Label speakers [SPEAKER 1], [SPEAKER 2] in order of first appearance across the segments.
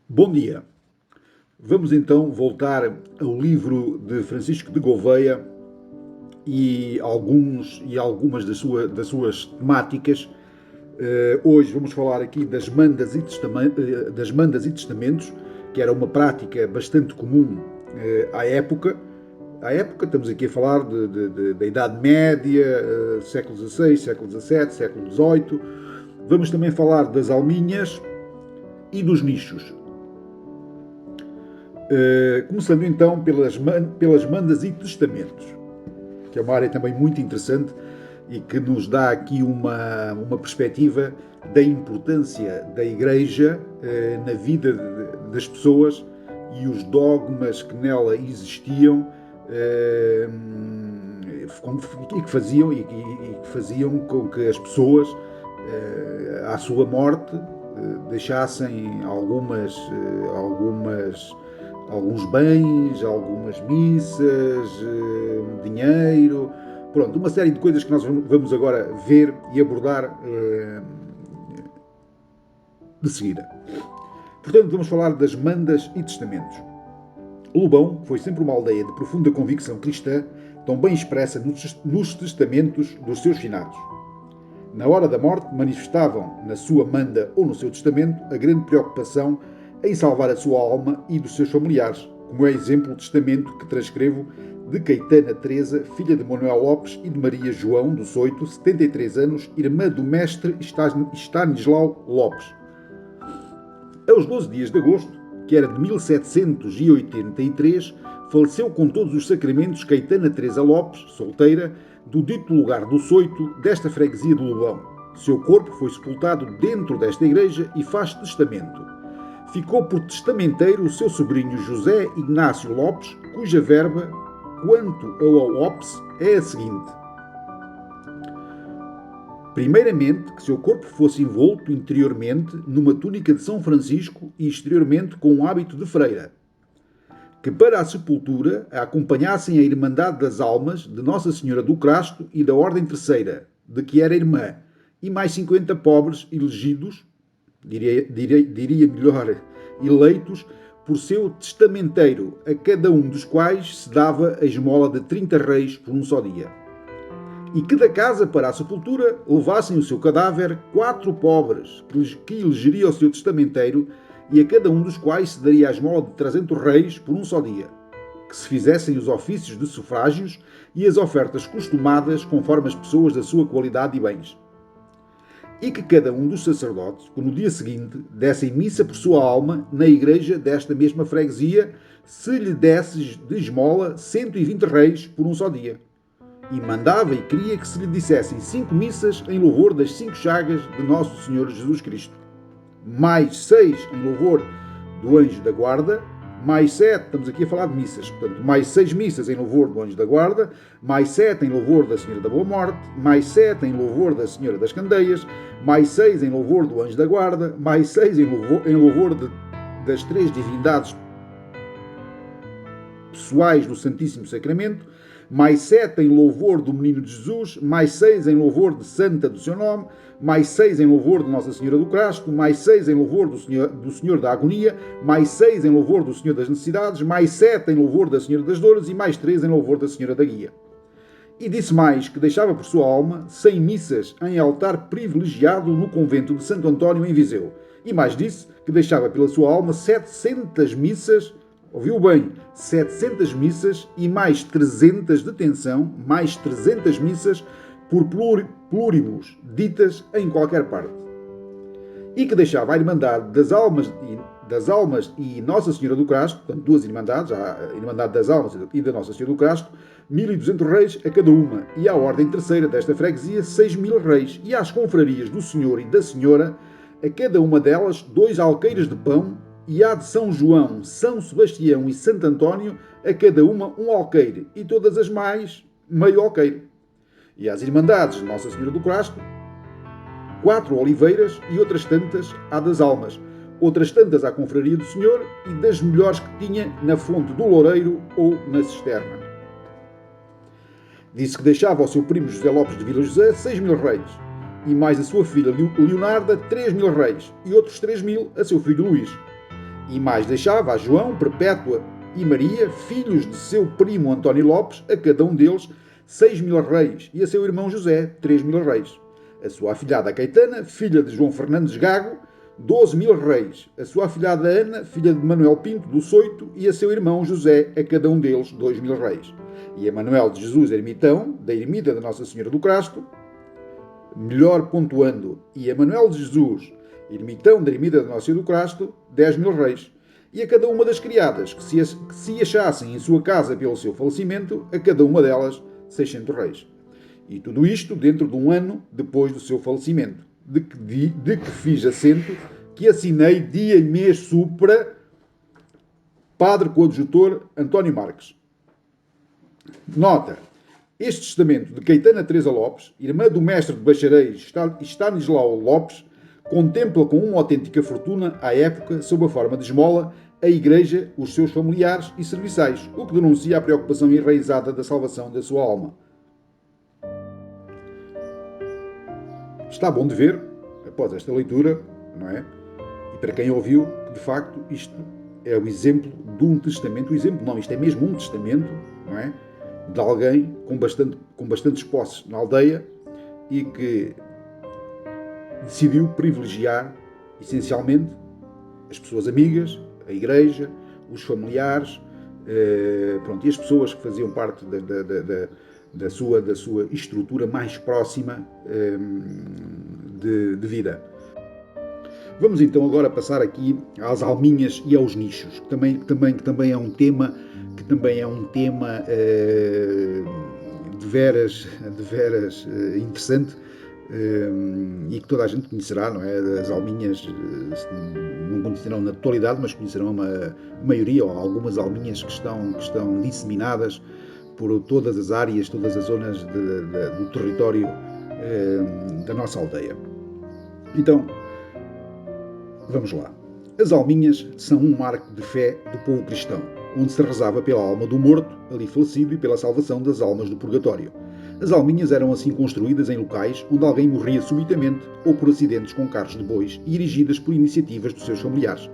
[SPEAKER 1] Bom dia. Vamos então voltar ao livro de Francisco de Gouveia e algumas das suas temáticas. Hoje vamos falar aqui das mandas e testamentos, que era uma prática bastante comum à época. À época, estamos aqui a falar da Idade Média, século XVI, século XVII, século XVIII. Vamos também falar das alminhas e dos nichos. Começando então pelas mandas e testamentos, que é uma área também muito interessante e que nos dá aqui uma perspectiva da importância da Igreja na vida das pessoas e os dogmas que nela existiam e que faziam com que as pessoas, à sua morte, deixassem alguns bens, algumas missas, dinheiro, pronto, uma série de coisas que nós vamos agora ver e abordar de seguida. Portanto, vamos falar das mandas e testamentos. Lobão foi sempre uma aldeia de profunda convicção cristã, tão bem expressa nos testamentos dos seus finados. Na hora da morte, manifestavam na sua manda ou no seu testamento a grande preocupação em salvar a sua alma e dos seus familiares, como é exemplo o testamento que transcrevo de Caetana Teresa, filha de Manuel Lopes e de Maria João do Soito, 73 anos, irmã do mestre Stanislau Lopes. Aos 12 dias de agosto, que era de 1783, faleceu com todos os sacramentos Caetana Teresa Lopes, solteira, do dito lugar do Soito, desta freguesia de Lobão. Seu corpo foi sepultado dentro desta igreja e faz testamento. Ficou por testamenteiro o seu sobrinho José Ignácio Lopes, cuja verba, quanto ao Lopes, é a seguinte. Primeiramente, que seu corpo fosse envolto interiormente numa túnica de São Francisco e exteriormente com um hábito de freira. Que para a sepultura a acompanhassem a Irmandade das Almas de Nossa Senhora do Crasto e da Ordem Terceira, de que era irmã, e mais 50 pobres elegidos, diria melhor, eleitos, por seu testamenteiro, a cada um dos quais se dava a esmola de 30 reis por um só dia. E que da casa para a sepultura levassem o seu cadáver 4 pobres, que elegeria o seu testamenteiro, e a cada um dos quais se daria a esmola de 300 reis por um só dia. Que se fizessem os ofícios de sufrágios e as ofertas costumadas conforme as pessoas da sua qualidade e bens. E que cada um dos sacerdotes, que no dia seguinte dessem missa por sua alma na igreja desta mesma freguesia, se lhe desse de esmola 120 reis por um só dia. E mandava e queria que se lhe dissessem 5 missas em louvor das 5 chagas de Nosso Senhor Jesus Cristo, mais 6 em louvor do Anjo da Guarda, mais 7, estamos aqui a falar de missas, portanto, mais 6 missas em louvor do Anjo da Guarda, mais 7 em louvor da Senhora da Boa Morte, mais 7 em louvor da Senhora das Candeias, mais 6 em louvor do Anjo da Guarda, mais 6 em louvor das 3 divindades pessoais do Santíssimo Sacramento, mais 7 em louvor do Menino de Jesus, mais 6 em louvor de Santa do seu nome, mais 6 em louvor de Nossa Senhora do Crasto, mais 6 em louvor do Senhor da Agonia, mais 6 em louvor do Senhor das Necessidades, mais 7 em louvor da Senhora das Dores e mais 3 em louvor da Senhora da Guia. E disse mais que deixava por sua alma 100 missas em altar privilegiado no convento de Santo António em Viseu. E mais disse que deixava pela sua alma 700 missas, ouviu bem, 700 missas e mais 300 de tensão, mais 300 missas por pluribus, ditas em qualquer parte. E que deixava a Irmandade das Almas e Nossa Senhora do Crasto, portanto, 2 Irmandades, a Irmandade das Almas e da Nossa Senhora do Crasto, 1.200 reis a cada uma, e à Ordem Terceira desta freguesia, 6.000 reis, e às confrarias do Senhor e da Senhora, a cada uma delas, 2 alqueires de pão, e há de São João, São Sebastião e Santo António, a cada uma um alqueire, e todas as mais, meio alqueire. E às Irmandades de Nossa Senhora do Crasto, 4 oliveiras e outras tantas à das Almas, outras tantas à Confraria do Senhor e das melhores que tinha na fonte do Loureiro ou na cisterna. Disse que deixava ao seu primo José Lopes de Vila José 6.000 reis, e mais a sua filha Leonarda 3.000 reis, e outros 3.000 a seu filho Luís. E mais deixava a João, Perpétua e Maria, filhos de seu primo António Lopes, a cada um deles 6.000 reis, e a seu irmão José 3.000 reis. A sua afilhada Caetana, filha de João Fernandes Gago, 12.000 reis. A sua afilhada Ana, filha de Manuel Pinto do Soito, e a seu irmão José, a cada um deles 2.000 reis. E a Manuel de Jesus Ermitão, da ermita da Nossa Senhora do Crasto, melhor pontuando, e a Manuel de Jesus, ermitão da ermita da Nossa Senhora do Crasto, 10.000 reis. E a cada uma das criadas que se achassem em sua casa pelo seu falecimento, a cada uma delas 600 reis. E tudo isto dentro de um ano depois do seu falecimento, de que fiz assento, que assinei dia e mês supra, padre coadjutor António Marques. Nota: este testamento de Caetana Teresa Lopes, irmã do mestre de bacharéis Stanislau Lopes, contempla com uma autêntica fortuna, à época, sob a forma de esmola, a Igreja, os seus familiares e serviçais, o que denuncia a preocupação enraizada da salvação da sua alma. Está bom de ver, após esta leitura, não é? E para quem ouviu, que de facto isto é o exemplo de um testamento, isto é mesmo um testamento, não é? De alguém com bastantes posses na aldeia e que decidiu privilegiar, essencialmente, as pessoas amigas, a igreja, os familiares, e as pessoas que faziam parte da sua estrutura mais próxima de vida. Vamos então agora passar aqui às alminhas e aos nichos, que também é um tema de veras interessante, e que toda a gente conhecerá, não é? As alminhas não conhecerão na totalidade, mas conhecerão a maioria ou algumas alminhas que estão disseminadas por todas as áreas, todas as zonas do território da nossa aldeia. Então, vamos lá. As alminhas são um marco de fé do povo cristão, onde se rezava pela alma do morto, ali falecido, e pela salvação das almas do purgatório. As alminhas eram assim construídas em locais onde alguém morria subitamente ou por acidentes com carros de bois e erigidas por iniciativas dos seus familiares.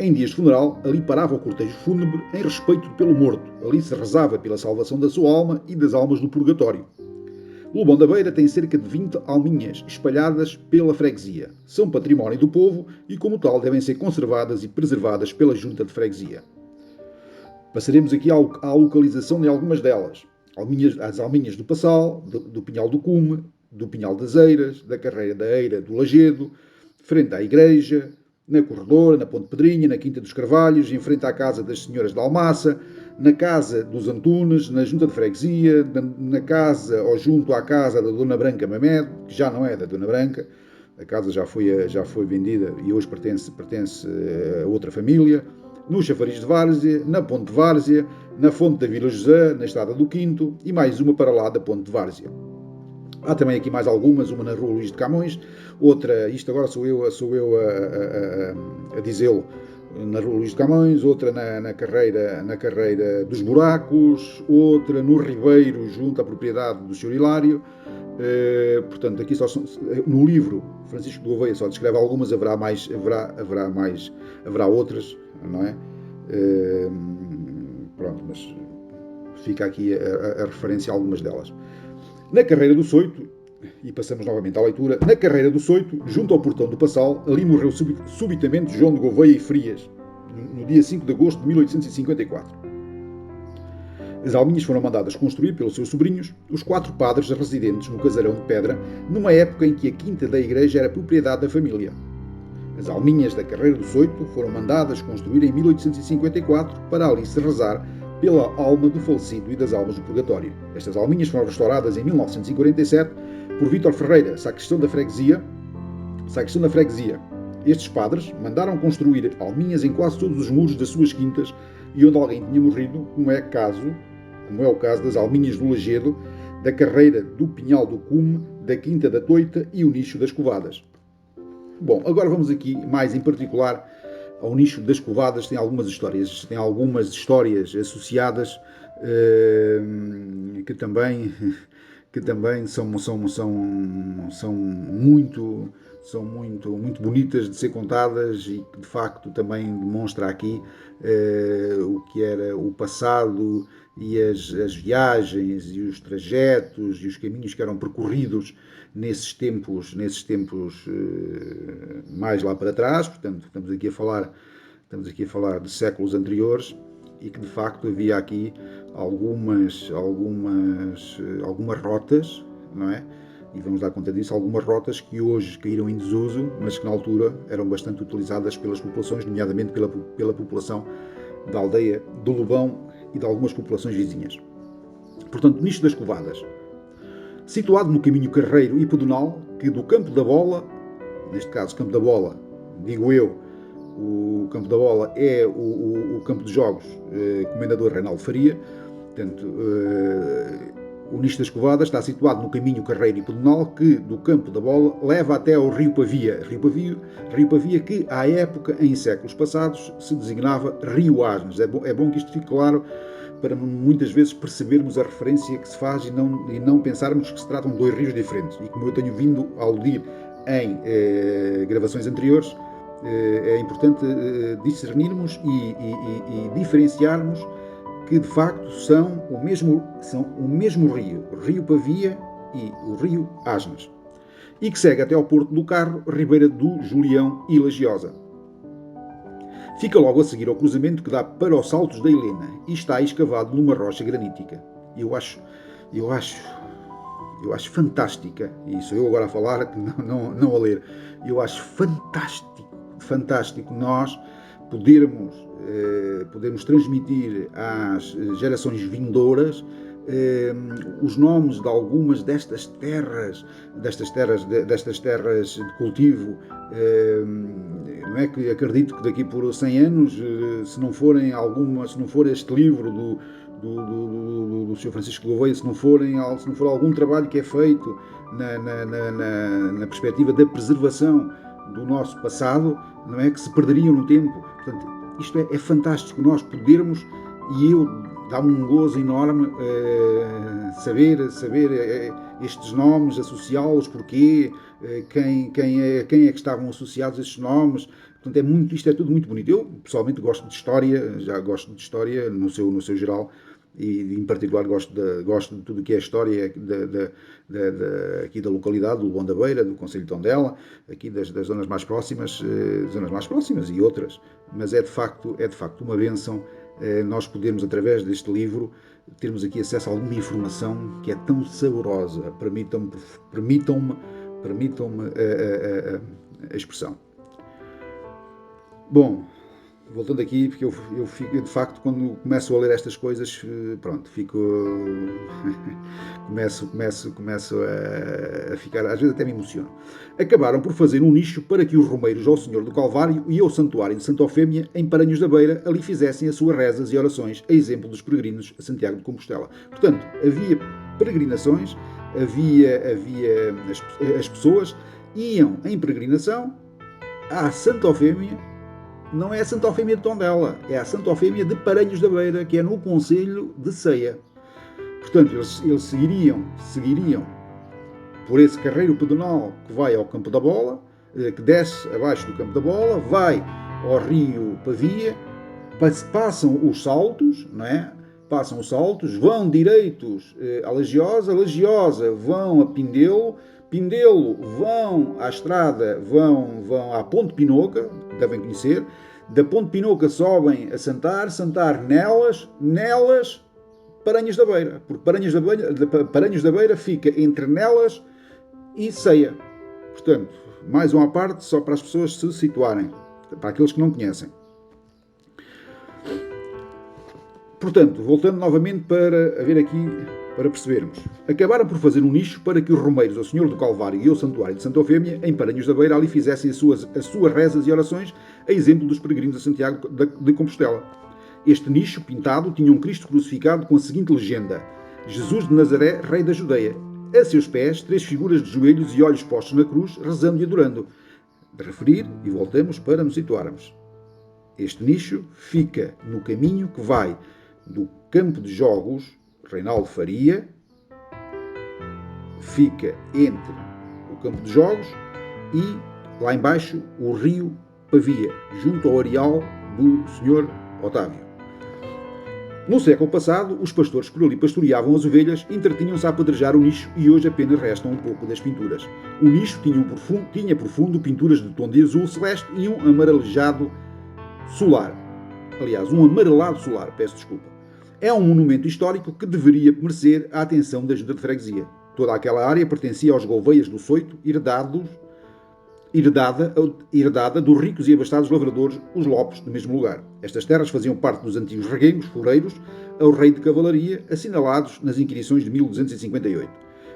[SPEAKER 1] Em dias de funeral, ali parava o cortejo fúnebre em respeito pelo morto. Ali se rezava pela salvação da sua alma e das almas do purgatório. O Lobão da Beira tem cerca de 20 alminhas espalhadas pela freguesia. São património do povo e, como tal, devem ser conservadas e preservadas pela junta de freguesia. Passaremos aqui à localização de algumas delas. As alminhas do Passal, do Pinhal do Cume, do Pinhal das Eiras, da Carreira da Eira do Lagedo, frente à igreja, na Corredora, na Ponte Pedrinha, na Quinta dos Carvalhos, em frente à Casa das Senhoras da Almaça, na Casa dos Antunes, na Junta de Freguesia, na casa ou junto à Casa da Dona Branca Mamed, que já não é da Dona Branca, a casa já foi vendida e hoje pertence a outra família, no Chafariz de Várzea, na Ponte de Várzea, na Fonte da Vila José, na Estrada do Quinto e mais uma para lá da Ponte de Várzea. Há também aqui mais algumas, uma na Rua Luís de Camões, outra, isto agora sou eu a dizê-lo, na Rua Luís de Camões, outra na carreira dos Buracos, outra no Ribeiro, junto à propriedade do Sr. Hilário. Portanto, aqui no livro Francisco de Gouveia só descreve algumas, haverá outras, não é? Pronto, mas fica aqui a referência a algumas delas. Na Carreira do Soito, e passamos novamente à leitura, na Carreira do Soito, junto ao portão do Passal, ali morreu subitamente João de Gouveia e Frias, no dia 5 de agosto de 1854. As alminhas foram mandadas construir pelos seus sobrinhos, os 4 padres residentes no casarão de pedra, numa época em que a quinta da igreja era propriedade da família. As alminhas da Carreira do Soito foram mandadas construir em 1854 para ali se rezar pela alma do falecido e das almas do purgatório. Estas alminhas foram restauradas em 1947 por Vítor Ferreira, sacristão da freguesia. Estes padres mandaram construir alminhas em quase todos os muros das suas quintas e onde alguém tinha morrido, como é o caso das alminhas do Lagedo, da Carreira do Pinhal do Cume, da Quinta da Toita e o Nicho das Covadas. Bom, agora vamos aqui mais em particular ao Nicho das Covadas. Tem algumas histórias associadas que também são muito bonitas de ser contadas e que de facto também demonstra aqui o que era o passado e as viagens e os trajetos e os caminhos que eram percorridos nesses tempos mais lá para trás. Portanto, estamos aqui a falar de séculos anteriores e que de facto havia aqui algumas rotas, não é? E vamos dar conta disso, algumas rotas que hoje caíram em desuso, mas que na altura eram bastante utilizadas pelas populações, nomeadamente pela população da aldeia do Lobão e de algumas populações vizinhas. Portanto, nicho das Covadas, situado no caminho carreiro e pedonal que do Campo da Bola, neste caso Campo da Bola, digo eu, o Campo da Bola é o campo de jogos Comendador Reinaldo Faria. Portanto, o nicho das Covadas está situado no caminho carreiro e pedonal que do Campo da Bola leva até ao Rio Pavia. Rio Pavia que, à época, em séculos passados, se designava Rio Asnes. É bom que isto fique claro para muitas vezes percebermos a referência que se faz e não pensarmos que se tratam de dois rios diferentes. E como eu tenho vindo a aludir em gravações anteriores, é importante discernirmos e diferenciarmos que de facto são o mesmo rio, Rio Pavia e o Rio Asnes, e que segue até ao Porto do Carro, Ribeira do Julião e Lagiosa. Fica logo a seguir ao cruzamento que dá para os Saltos da Helena e está escavado numa rocha granítica. Eu acho fantástica, e sou eu agora a falar, não a ler, eu acho fantástico nós podermos transmitir às gerações vindouras os nomes de algumas destas terras de cultivo. Não é que acredito que daqui por 100 anos, se não for este livro do Sr. Francisco Gouveia, se não for algum trabalho que é feito na perspectiva da preservação do nosso passado, não é, que se perderiam no tempo. Portanto, isto é fantástico, nós podermos, e dá-me um gozo enorme saber estes nomes, associá-los, porquê, quem é que estavam associados a estes nomes. Portanto, isto é tudo muito bonito. Eu, pessoalmente, gosto de história no seu geral, e em particular gosto de tudo o que é a história aqui da localidade, do Lobão da Beira, do concelho de Tondela, aqui das zonas mais próximas e outras. Mas é de facto uma bênção nós podermos, através deste livro, termos aqui acesso a alguma informação que é tão saborosa. Permitam-me a expressão. Bom, voltando aqui, porque eu fico, de facto, quando começo a ler estas coisas, pronto, começo a ficar, às vezes até me emociono. Acabaram por fazer um nicho para que os romeiros ao Senhor do Calvário e ao Santuário de Santa Eufémia, em Paranhos da Beira, ali fizessem as suas rezas e orações, a exemplo dos peregrinos a Santiago de Compostela. Portanto, havia peregrinações, as pessoas iam em peregrinação à Santa Eufémia. Não é a Santa Eufémia de Tondela, é a Santa Eufémia de Paranhos da Beira, que é no concelho de Ceia. Portanto, eles seguiriam por esse carreiro pedonal que vai ao Campo da Bola, que desce abaixo do Campo da Bola, vai ao Rio Pavia, passam os Saltos, não é? Passam os Saltos, vão direitos à Lagiosa vão a Pindelo, vão à estrada, vão à Ponte Pinoca, devem conhecer, da Ponte Pinoca sobem a Santar, Nelas, Paranhos da Beira, porque Paranhos da Beira fica entre Nelas e Ceia. Portanto, mais uma parte só para as pessoas se situarem, para aqueles que não conhecem. Portanto, voltando novamente para percebermos. Acabaram por fazer um nicho para que os romeiros ao Senhor do Calvário e ao Santuário de Santa Eufémia, em Paranhos da Beira, ali fizessem as suas rezas e orações, a exemplo dos peregrinos a Santiago de Compostela. Este nicho, pintado, tinha um Cristo crucificado com a seguinte legenda: Jesus de Nazaré, Rei da Judeia. A seus pés, 3 figuras de joelhos e olhos postos na cruz, rezando e adorando. De referir, e voltamos para nos situarmos. Este nicho fica no caminho que vai do Campo de Jogos Reinaldo Faria, fica entre o Campo de Jogos e lá embaixo, o rio Pavia, junto ao areal do Sr. Otávio. No século passado, os pastores por ali pastoreavam as ovelhas, entretinham-se a apedrejar o nicho e hoje apenas restam um pouco das pinturas. O nicho tinha por fundo pinturas de tom de azul celeste e um amarelejado solar. Aliás, um amarelado solar, peço desculpa. É um monumento histórico que deveria merecer a atenção da Junta de Freguesia. Toda aquela área pertencia aos Gouveias do Soito, herdada dos ricos e abastados lavradores, os Lopes, do mesmo lugar. Estas terras faziam parte dos antigos reguengos floreiros ao rei de cavalaria, assinalados nas inquirições de 1258.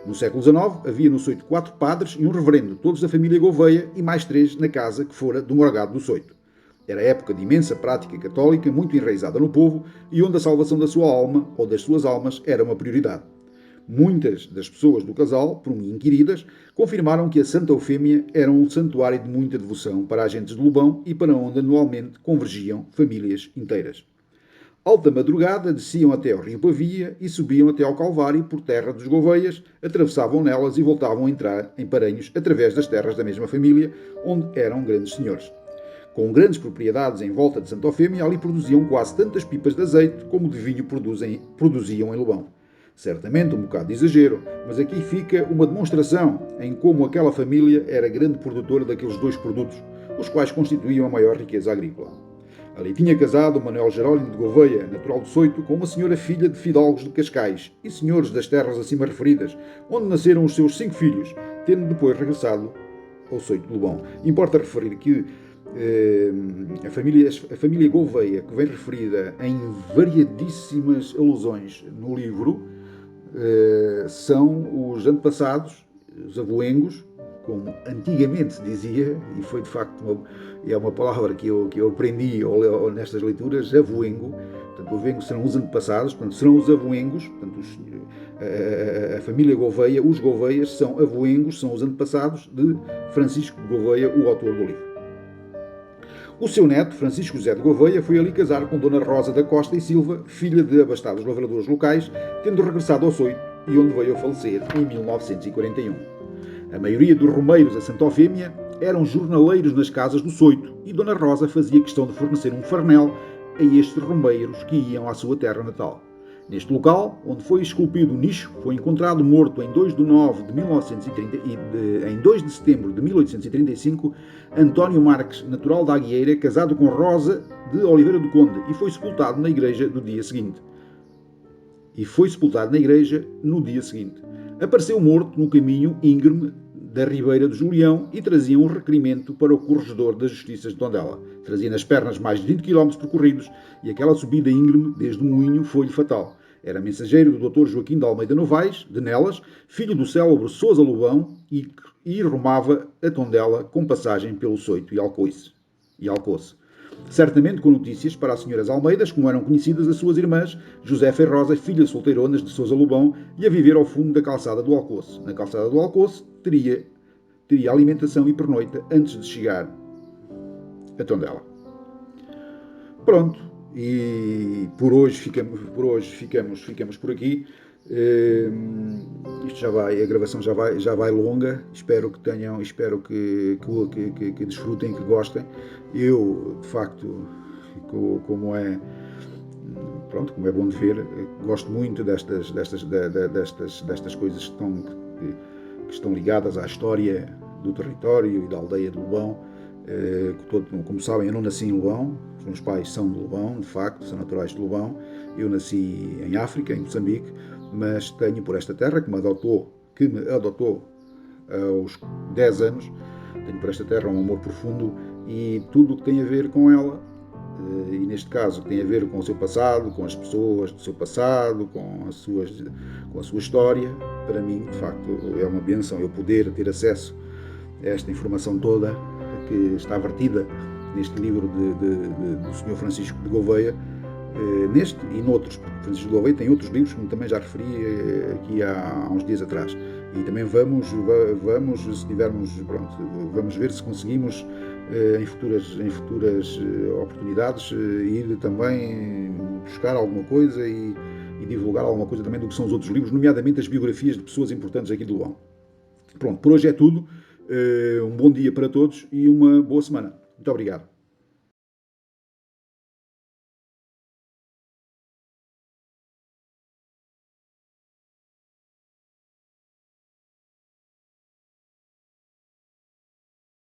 [SPEAKER 1] No século XIX, havia no Soito 4 padres e um reverendo, todos da família Gouveia, e mais 3 na casa que fora do Morgado do Soito. Era época de imensa prática católica, muito enraizada no povo, e onde a salvação da sua alma, ou das suas almas, era uma prioridade. Muitas das pessoas do casal, por mim inquiridas, confirmaram que a Santa Eufémia era um santuário de muita devoção para agentes de Lobão e para onde anualmente convergiam famílias inteiras. Alta madrugada, desciam até ao rio Pavia e subiam até ao Calvário por terra dos Gouveias, atravessavam nelas e voltavam a entrar em Paranhos através das terras da mesma família, onde eram grandes senhores. Com grandes propriedades em volta de Santa Eufémia, ali produziam quase tantas pipas de azeite como de vinho produziam em Lobão. Certamente um bocado de exagero, mas aqui fica uma demonstração em como aquela família era grande produtora daqueles dois produtos, os quais constituíam a maior riqueza agrícola. Ali tinha casado Manuel Jerónimo de Gouveia, natural de Soito, com uma senhora filha de fidalgos de Cascais e senhores das terras acima referidas, onde nasceram os seus 5 filhos, tendo depois regressado ao Soito de Lobão. Importa referir que a família Gouveia, que vem referida em variadíssimas alusões no livro, são os antepassados, os avoengos, como antigamente se dizia, e foi de facto uma palavra que eu aprendi nestas leituras, avoengo. Portanto, avoengos serão os antepassados, portanto, serão os avoengos, portanto, a família Gouveia, os Gouveias, são avoengos, são os antepassados de Francisco de Gouveia, o autor do livro. O seu neto, Francisco José de Gouveia, foi ali casar com Dona Rosa da Costa e Silva, filha de abastados lavradores locais, tendo regressado ao Soito e onde veio a falecer em 1941. A maioria dos romeiros a Santa Eufémia eram jornaleiros nas casas do Soito e Dona Rosa fazia questão de fornecer um farnel a estes romeiros que iam à sua terra natal. Neste local, onde foi esculpido o nicho, foi encontrado morto em 2 de setembro de 1835, António Marques, natural da Aguieira, casado com Rosa de Oliveira do Conde, e foi sepultado na igreja no dia seguinte. Apareceu morto no caminho íngreme da Ribeira de Julião e trazia um requerimento para o corregedor das Justiças de Tondela. Trazia nas pernas mais de 20 km percorridos e aquela subida íngreme desde o moinho foi-lhe fatal. Era mensageiro do Dr. Joaquim de Almeida Novaes, de Nelas, filho do célebre Sousa Lobão, e rumava a Tondela com passagem pelo Soito e Alcoce. Certamente com notícias para as senhoras Almeidas, como eram conhecidas as suas irmãs, Josefa e Rosa, filhas solteironas de Sousa Lobão, e a viver ao fundo da calçada do Alcoce. Na calçada do Alcoce teria alimentação e pernoita antes de chegar a Tondela. Pronto, e por hoje ficamos por aqui. Isto a gravação já vai longa. Espero que desfrutem, que gostem. Eu, de facto, como é bom de ver, gosto muito destas coisas que estão ligadas à história do território e da aldeia de Lobão. Como sabem, eu não nasci em Lobão, os meus pais são de Lobão, de facto, são naturais de Lobão. Eu nasci em África, em Moçambique, mas tenho por esta terra, que me adotou aos 10 anos, tenho por esta terra um amor profundo e tudo o que tem a ver com ela, e neste caso tem a ver com o seu passado, com as pessoas do seu passado, com a sua história. Para mim, de facto, é uma bênção eu poder ter acesso a esta informação toda que está vertida neste livro do Sr. Francisco de Gouveia, neste e noutros, porque Francisco de Gouveia tem outros livros, como também já referi aqui há uns dias atrás. E também vamos se tivermos, vamos ver se conseguimos em futuras oportunidades ir também buscar alguma coisa e divulgar alguma coisa também do que são os outros livros, nomeadamente as biografias de pessoas importantes aqui do Lobão. Pronto, por hoje é tudo. Um bom dia para todos e uma boa semana. Muito obrigado.